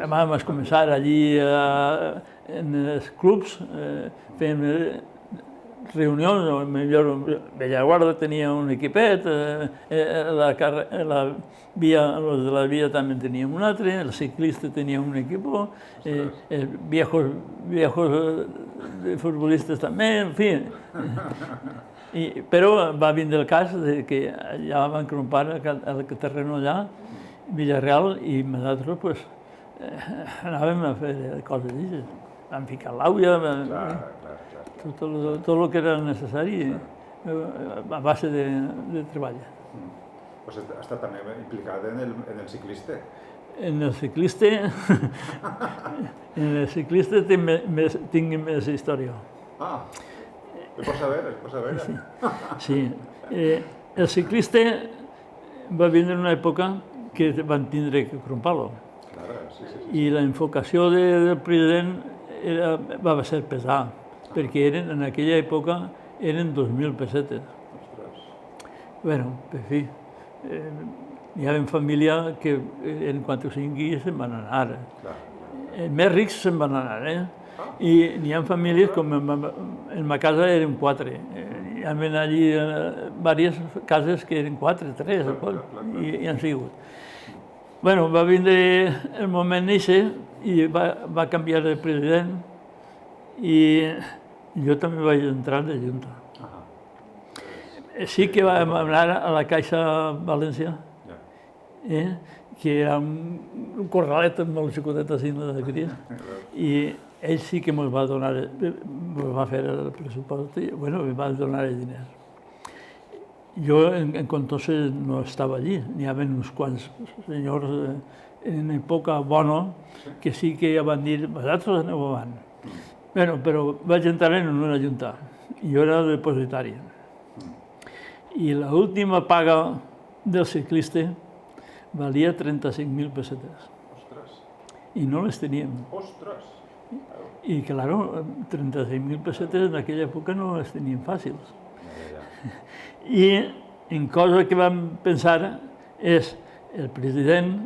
[SPEAKER 1] Vam començar allí en els clubs, fent reunions, millor Bellaguarda tenia un equipet, els de la via també tenien un altre, el ciclista tenia un equip, els viejos futbolistes també, en fi. Però va vindre el cas que allà van comprar el terreno allà, Villarreal, i nosaltres pues, anàvem a fer coses d'aixes. Vam ficar l'auia, tot el que era necessari a base de treball.
[SPEAKER 2] Pues ha estat també implicat en el ciclista.
[SPEAKER 1] En el ciclista tinc més història.
[SPEAKER 2] Es pot saber.
[SPEAKER 1] Sí. El ciclista va vindre en una època que van tindre que crompar-lo. I la enfocació del president va ser pesar, perquè en aquella època eren 2.000 pessetes. Bueno, per fi, hi havia família que en 4 o 5 dies se'n van anar. Més rics se'n van anar, I n'hi ha famílies, com en ma casa eren 4. Hi ha allí diverses cases que eren 4, 3 o 4, i han sigut. Bueno, va vindre el moment eixe i va canviar de president i jo també vaig entrar de Junta. Sí que vam anar a la Caixa València, que era un corralet molt xicotet així de cries, i ell sí que ens va donar, va fer el pressupost i bueno, em va donar els diners. Jo entonces no estava allí, n'hi havia uns quants senyors en època bona que sí que ja van dir, vosaltres aneu avant. Bueno, però vaig entrar en una junta i jo era depositari. I l'última paga del ciclista valia 35.000 pessetes.
[SPEAKER 2] Ostres!
[SPEAKER 1] I no les teníem.
[SPEAKER 2] Ostres!
[SPEAKER 1] I, claro, 35.000 pessetes en aquella època no les teníem fàcils. I en cosa que vam pensar és el president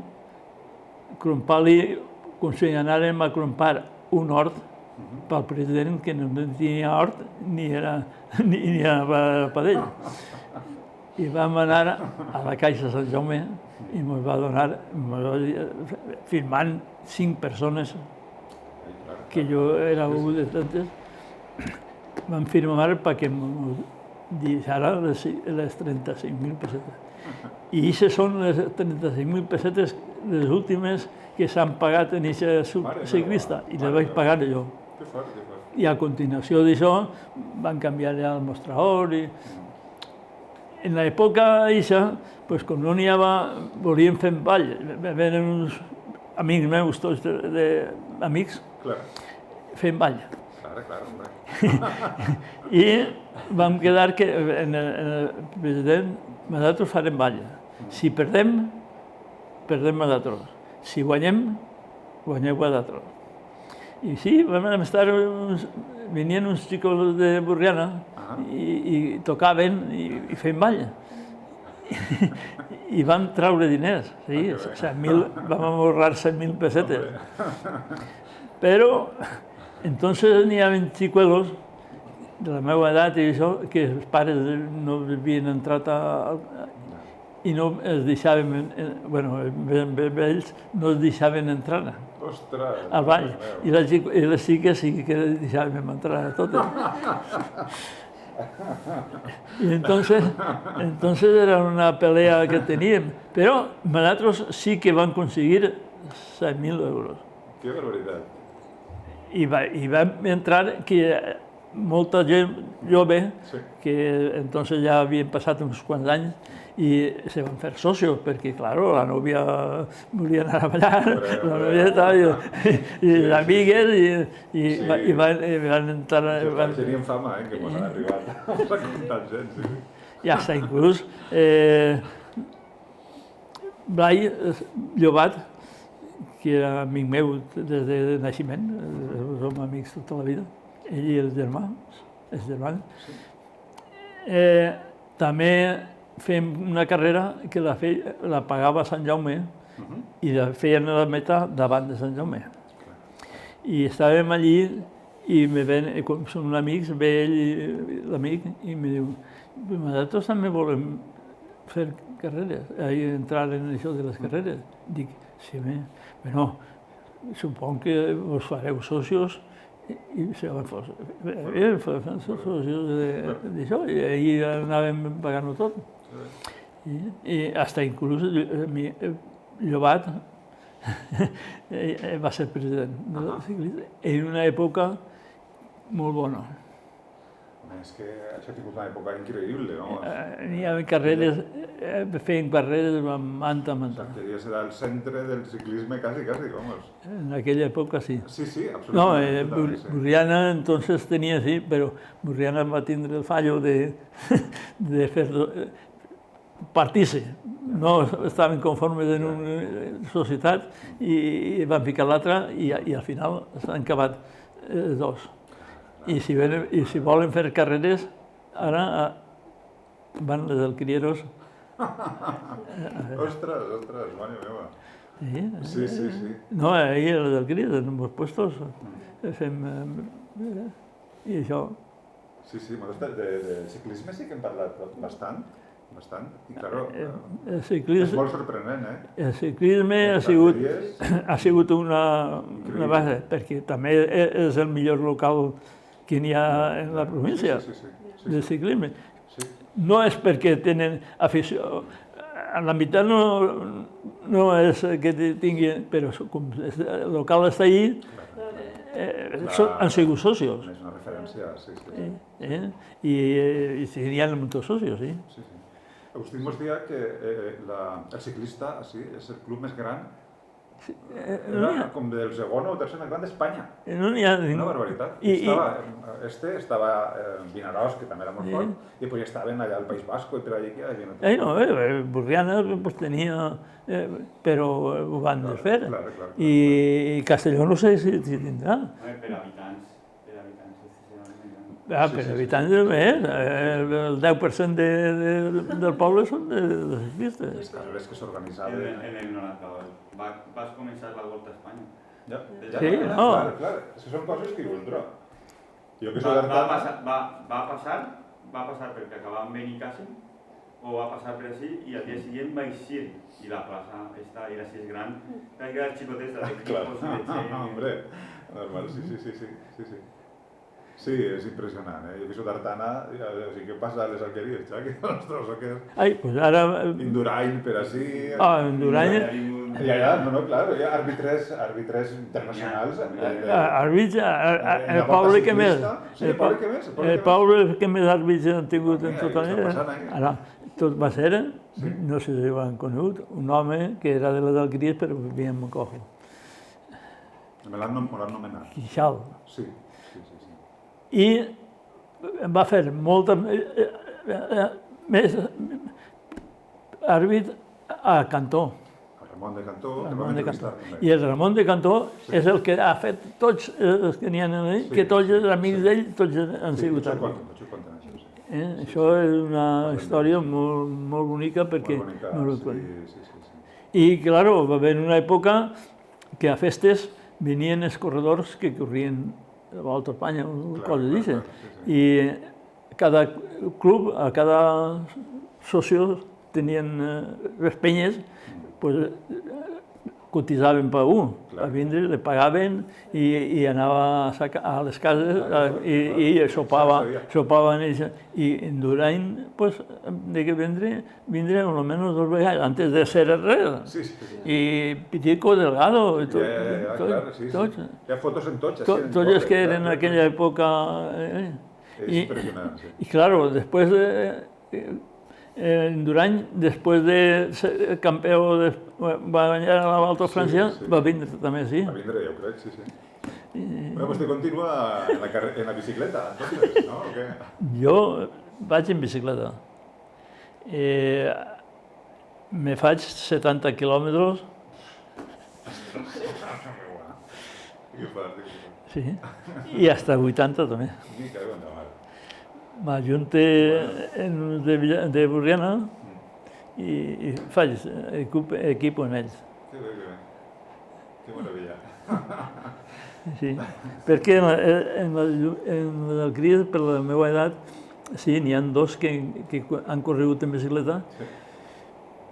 [SPEAKER 1] crompar-li, com si anàrem a crompar un hort pel president que no tenia hort ni anava per ell. I vam anar a la Caixa Sant Jaume i ens va donar, firmant 5 persones, que jo era un de tantes, vam firmar perquè deixara les 35.000 pessetes. I aquestes són les 35.000 pessetes les últimes que s'han pagat en aquest ciclista i les vaig pagar jo. I a continuació d'això van canviar el mostrador i en l'època eixa, com no n'hi havia, volíem fer ball. Eren uns amics meus, tots amics, fent ball. I vam quedar que el president, nosaltres farem ball. Si perdem, perdem nosaltres. Si guanyem, guanyeu vosaltres. I sí, vam estar, venien uns xicos de Borriana i tocaven i feien ball. I vam traure diners, sí, vam ahorrar 100.000 pessetes. Però, entonces n'hi havia xicuelos de la meva edat i això, que els pares no havien entrat i no es deixaven, bueno, ells no es deixaven entrar al ball. I les xiques sí que deixaven entrar a totes. I entonces era una pelea que teníem, però nosaltres sí que vam aconseguir 100.000 euros.
[SPEAKER 2] Que barbaritat.
[SPEAKER 1] I vam entrar que molta gent jove, que entonces ja havien passat uns quants anys, i se van fer socios, perquè, claro, la nòvia volia anar a ballar, la nòvia estava, i les amigues, i van entrar...
[SPEAKER 2] Tenien fama, que mos han arribat a comptar gent, sí.
[SPEAKER 1] I fins inclús Blai Llobat, que era amic meu des de naixement, som amics tota la vida, ell i els germans, també fèiem una carrera que la pagava Sant Jaume i la feien a la meta davant de Sant Jaume. I estàvem allí i com som amics, ve ell, l'amic, i em diu, nosaltres també volem fer carreres, entrar en això de les carreres. Dic, sí, bueno, supon que us fareu socios i se van fer socios d'això i ahir anàvem pagant-ho tot. I fins inclús Llobat va ser president del ciclisme en una època molt bona.
[SPEAKER 2] És que això ha tingut una època increïble, no?
[SPEAKER 1] N'hi havia carreres, feien carreres amb manta.
[SPEAKER 2] Queria ser al centre del ciclisme quasi, vamos.
[SPEAKER 1] En aquella època sí.
[SPEAKER 2] Sí, absolutament.
[SPEAKER 1] No, Burriana entonces tenia, sí, però Burriana va tindre el fallo de fer partir-se. No estaven conformes en una societat i van ficar l'altra i al final s'han acabat els dos. I si volen fer carreres, ara van les del Crieros.
[SPEAKER 2] Ostres, mare meva. Sí, sí, sí.
[SPEAKER 1] No, ahí a les Alqueries, en els puestos, fem... I això...
[SPEAKER 2] Sí, sí, de ciclisme sí que hem parlat bastant, i claro,
[SPEAKER 1] El
[SPEAKER 2] és
[SPEAKER 1] ciclisme,
[SPEAKER 2] molt sorprenent,
[SPEAKER 1] el ciclisme ha sigut una base, perquè també és el millor local que n'hi ha en la província de ciclisme. No és perquè tenen afició, en la meitat no és que tingui, però com el local està allí, han sigut socios.
[SPEAKER 2] És una referència, sí.
[SPEAKER 1] I n'hi ha molts socios, sí.
[SPEAKER 2] Agustín mos deia que el ciclista és el club més gran, era com del segon o tercer més gran d'Espanya.
[SPEAKER 1] No n'hi ha
[SPEAKER 2] Una barbaritat. Estava en Vinaròs, que també era molt fort, i després estaven allà al País Basco i per allà que hi havia...
[SPEAKER 1] No, Burriana pues tenia, però ho van desfer. I Castelló no sé si tindrà.
[SPEAKER 3] Per habitants,
[SPEAKER 1] Per habitants més, el 10% del poble són de ciclistes.
[SPEAKER 2] Les carreres que s'organitzaven...
[SPEAKER 3] En el 92 vas començar la Volta a Espanya.
[SPEAKER 1] Sí, no.
[SPEAKER 2] Clar, són coses que diuen, però...
[SPEAKER 3] Va passar perquè acabàvem Benicàssim, o va passar per així, i al dia següent va eixir, i la plaça era així gran, va quedar xicotesta de equipos i de gent...
[SPEAKER 2] Hombre, normal, sí. Sí, és impressionant, Jo que soc d'Artana, o sigui, què passa a les Alqueries, ja, que els troços...
[SPEAKER 1] Ai, pues ara...
[SPEAKER 2] Indurain per així...
[SPEAKER 1] Indurain...
[SPEAKER 2] No, clar, hi ha àrbitres internacionals...
[SPEAKER 1] Àrbits, el poble que més... El poble que més àrbits han tingut en tota la vida. Ara, tot va ser, no sé si ho han conegut, un home que era de les Alqueries però vivia en Mocojo.
[SPEAKER 2] Me l'han nomenat.
[SPEAKER 1] Quixal.
[SPEAKER 2] Sí.
[SPEAKER 1] I va fer molta més àrbit a Cantó.
[SPEAKER 2] Ramon de Cantó.
[SPEAKER 1] I el Ramon de Cantó és el que ha fet tots els que n'hi ha allà, que tots els amics d'ell, tots han sigut àrbits. Això és una història molt bonica perquè no ho conec. I, claro, va haver una època que a festes venien els corredors que corrien a Volta a Espanya, coses d'això. I cada club, a cada soci tenien les penyes, cotitzaven per un, a vindre, li pagaven i anava a les cases i sopaven i en Durany de vindre almenys 2 vegades, antes de ser res. I Pitico, Delgado, tots.
[SPEAKER 2] Hi ha fotos en tots.
[SPEAKER 1] Tots els que eren en aquella època.
[SPEAKER 2] És impressionant, sí.
[SPEAKER 1] I claro, després en Durany, després de ser campió, va guanyar la Volta a França, va vindre també, sí.
[SPEAKER 2] Va vindre, jo crec, sí. Bueno, vostè continua en la bicicleta, entonces, no? O què?
[SPEAKER 1] Jo vaig en bicicleta. Me faig 70 quilòmetres.
[SPEAKER 2] Que fort.
[SPEAKER 1] Sí, i hasta 80 també. M'ajunte de Burriana i faig equip amb ells.
[SPEAKER 2] Que bé. Que meravella.
[SPEAKER 1] Sí, perquè en les Alqueries, per la meva edat, sí, n'hi ha 2 que han corregut en bicicleta,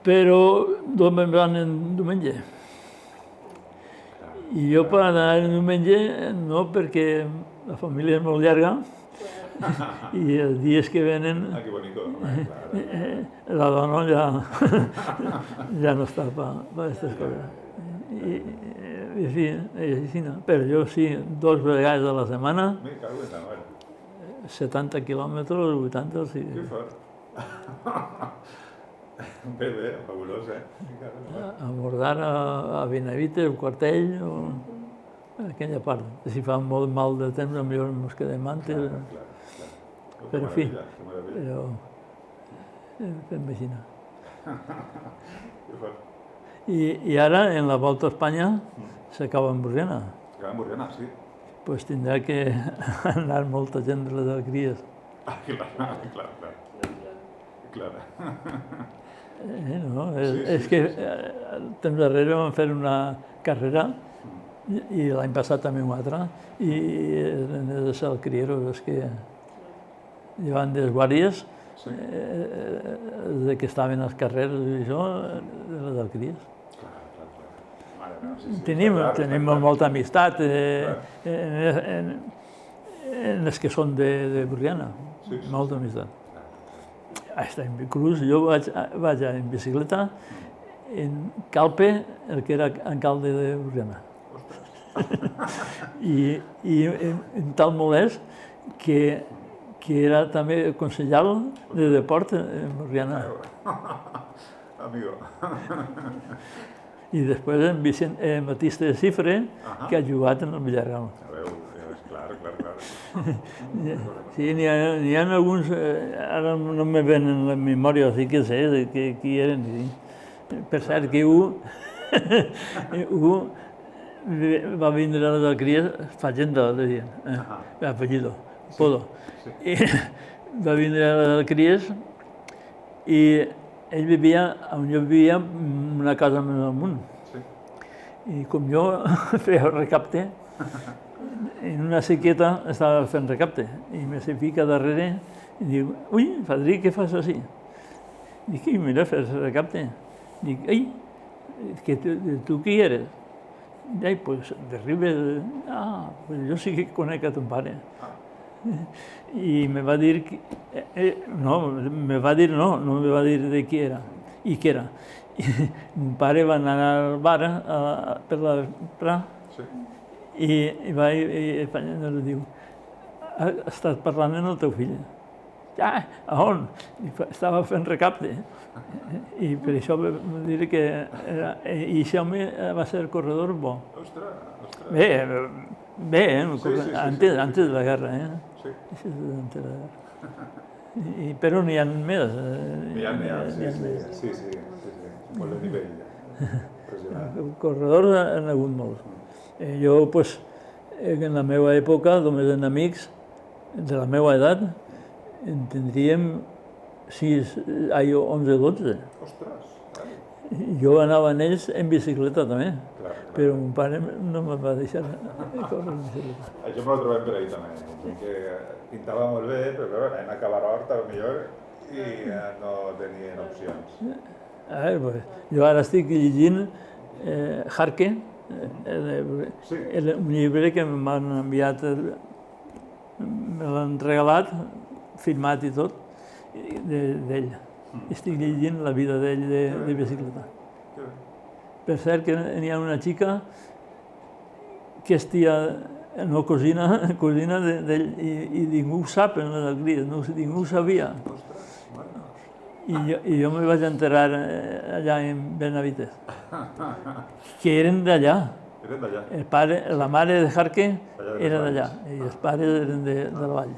[SPEAKER 1] però 2 me'n van en diumenge. I jo per anar en diumenge no, perquè la família és molt llarga, i els dies que venen
[SPEAKER 2] Que bonico.
[SPEAKER 1] la dona ja no està per aquestes coses. I sí, però jo sí, 2 vegades a la setmana, 70 quilòmetres, 80, sí.
[SPEAKER 2] Que fort. Bé, fabulós,
[SPEAKER 1] A Bordar, a Benavites, el Quartell, aquella part. Si fa molt mal de temps, potser ens quedem antes. Però, en fi, fem així. I ara, en la Volta a Espanya, s'acaba en Burriana.
[SPEAKER 2] S'acaba en Burriana, sí.
[SPEAKER 1] Doncs tindrà que anar molta gent de les Alqueries.
[SPEAKER 2] Clar.
[SPEAKER 1] No? És que temps darrere vam fer una carrera i l'any passat també una altra i de ser el criero, és que llevant des guàrdies de que estaven als carrers i això, de les alqueries. Tenim molta amistat en els que són de Borriana, molta amistat. Inclús jo vaig en bicicleta en Calpe, el que era alcalde de Borriana. I en tal molest que era també consellal de deport en Borriana.
[SPEAKER 2] Amigo.
[SPEAKER 1] I després en Batista de Cifre, que ha jugat en el Villarreal.
[SPEAKER 2] Clar.
[SPEAKER 1] Sí, n'hi ha alguns, ara no me ven en la memòria, sí que sé de qui eren. Per cert, que un va vindre a les alqueries, Fagenda, le deien, apellido, Podo. Va vindre a les alqueries i ell vivia on jo vivia, una casa més amunt. I com jo feia recapte, en una sequeta estava fent recapte i me se fica darrere i diu, ui, Fadrí, què fas així? Dic, mira, fes recapte. Dic, ei, que tu qui eres? Ai, pues de Ribes. Pues jo sí que conec a ton pare. I me va dir, no me va dir de qui era i què era. Mon pare va anar al bar per la vesprà i va i Fagenda diu, estàs parlant amb el teu fill? A on? Estava fent recapte. I per això vam dir que i això va ser el corredor bo. Bé, antes de la guerra. Antes de la guerra. Però n'hi ha més.
[SPEAKER 2] N'hi ha més. Sí. Molt de nivell.
[SPEAKER 1] Corredors n'hi ha hagut molts. Jo, pues, en la meva època, només en amics de la meva edat, en tindríem 11 o 12. Jo anava amb ells en bicicleta també, però mon pare no me va deixar córrer en bicicleta.
[SPEAKER 2] Això me lo trobem per ahí també, que pintava molt bé, però en acabar hort, potser, i no tenien opcions.
[SPEAKER 1] Jo ara estic llegint Jarque, un llibre que m'han enviat, me l'han regalat, firmat i tot, d'ell. Estic llegint la vida d'ell de bicicleta. Per cert, que n'hi ha una xica que és tia, no, cosina d'ell, i ningú ho sap en les alqueries, ningú ho sabia. I jo me vaig enterar allà en Benavites, que eren d'allà. La mare de Jarque era d'allà, i els pares eren de la vall.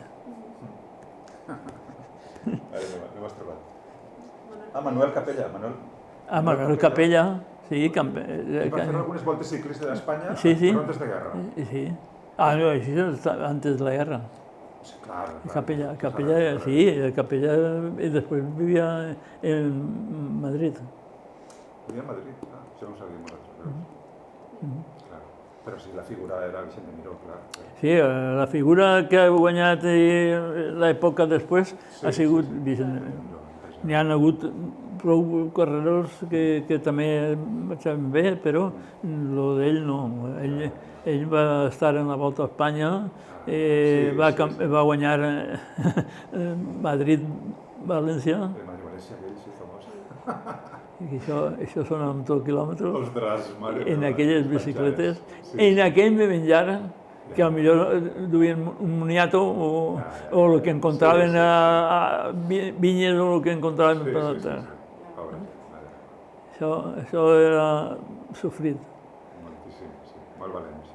[SPEAKER 2] No m'has trobat. Manuel Capella.
[SPEAKER 1] Manuel Capella, sí.
[SPEAKER 2] Va fer algunes voltes ciclistes d'Espanya antes de guerra.
[SPEAKER 1] Sí. No, això és antes de la guerra. Capella, sí, Capella, i després vivia en Madrid.
[SPEAKER 2] Vivia en Madrid? Això no ho sabíem nosaltres. Però sí, la figura era Vicente Miró, clar.
[SPEAKER 1] Sí, la figura que ha guanyat l'època després ha sigut Vicente Miró. N'hi ha hagut prou corredors que també marxaven bé, però el d'ell no. Ell va estar en la Volta a Espanya, va guanyar Madrid-València.
[SPEAKER 2] Madrid-València, aquell, sí, famós.
[SPEAKER 1] Això són amb tot quilòmetres.
[SPEAKER 2] Ostres, mare.
[SPEAKER 1] En aquelles bicicletes. En aquell me menjaren, que potser duien un moniato o el que encontraven a vinyes o el que encontraven per la terra. Això era sofrit.
[SPEAKER 2] Moltíssim, sí. Molt valents.